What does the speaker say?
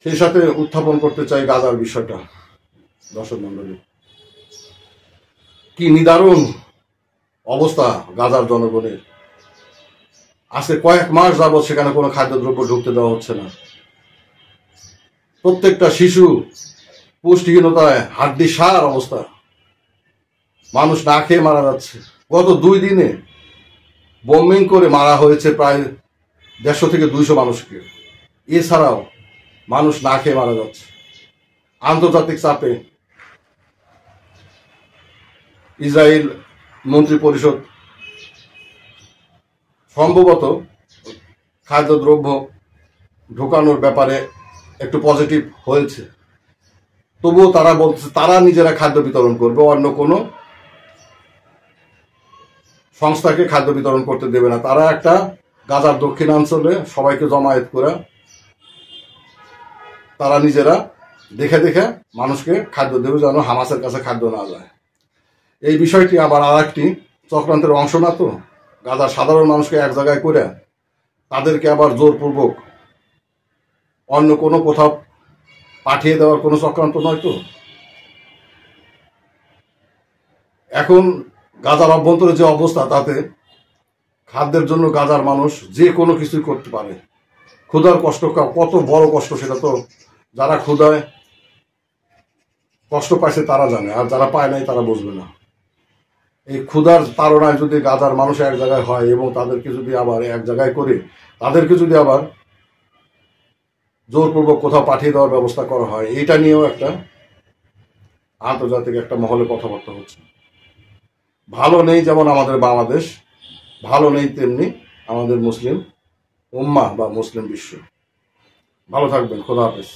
সেই সাথে উত্থাপন করতে চাই গাজার বিষয়টা। দর্শক মন্ডলী, কি নিদারুণ অবস্থা গাজার জনগণের। আজকে কয়েক মাস যাবৎ সেখানে কোনো খাদ্যদ্রব্য ঢুকতে দেওয়া হচ্ছে না। প্রত্যেকটা শিশু পুষ্টিহীনতায় হাড্ডিসার অবস্থা, মানুষ না খেয়ে মারা যাচ্ছে। গত 2 দিনে বোম্বিং করে মারা হয়েছে প্রায় 150 থেকে 200 মানুষকে। এছাড়াও মানুষ না খেয়ে মারা যাচ্ছে। আন্তর্জাতিক চাপে ইসরায়েল মন্ত্রী পরিষদ সম্ভবত খাদ্যদ্রব্য ঢোকানোর ব্যাপারে একটু পজিটিভ হয়েছে। তবুও তারা বলছে তারা নিজেরা খাদ্য বিতরণ করবে, অন্য কোনো সংস্থাকে খাদ্য বিতরণ করতে দেবে না। তারা একটা গাজার দক্ষিণাঞ্চলে সবাইকে জমায়েত করে তারা নিজেরা দেখে দেখে মানুষকে খাদ্য দেবে, যেন হামাসের কাছে খাদ্য না যায়। এই বিষয়টি আবার আর একটি চক্রান্তের অংশ না তো? গাজার সাধারণ মানুষকে এক জায়গায় করে তাদেরকে আবার জোরপূর্বক অন্য কোনো কোথাও পাঠিয়ে দেওয়ার কোনো চক্রান্ত নয় তো? এখন গাজার অভ্যন্তরে যে অবস্থা, তাতে খাদ্যের জন্য গাজার মানুষ যে কোনো কিছুই করতে পারে। ক্ষুধার কষ্ট কত বড় কষ্ট, সেটা তো যারা ক্ষুধায় কষ্ট পাইছে তারা জানে, আর যারা পায় নাই তারা বুঝবে না। এই ক্ষুধার তাড়নায় যদি গাজার মানুষ এক জায়গায় হয় এবং তাদেরকে যদি আবার এক জায়গায় করে তাদেরকে যদি আবার জোরপূর্বক কোথাও পাঠিয়ে দেওয়ার ব্যবস্থা করা হয়, এইটা নিয়েও একটা আন্তর্জাতিক একটা মহলে কথাবার্তা হচ্ছে। ভালো নেই যেমন আমাদের বাংলাদেশ, ভালো নেই তেমনি আমাদের মুসলিম উম্মাহ বা মুসলিম বিশ্ব। ভালো থাকবেন, খোদা হাফেজ।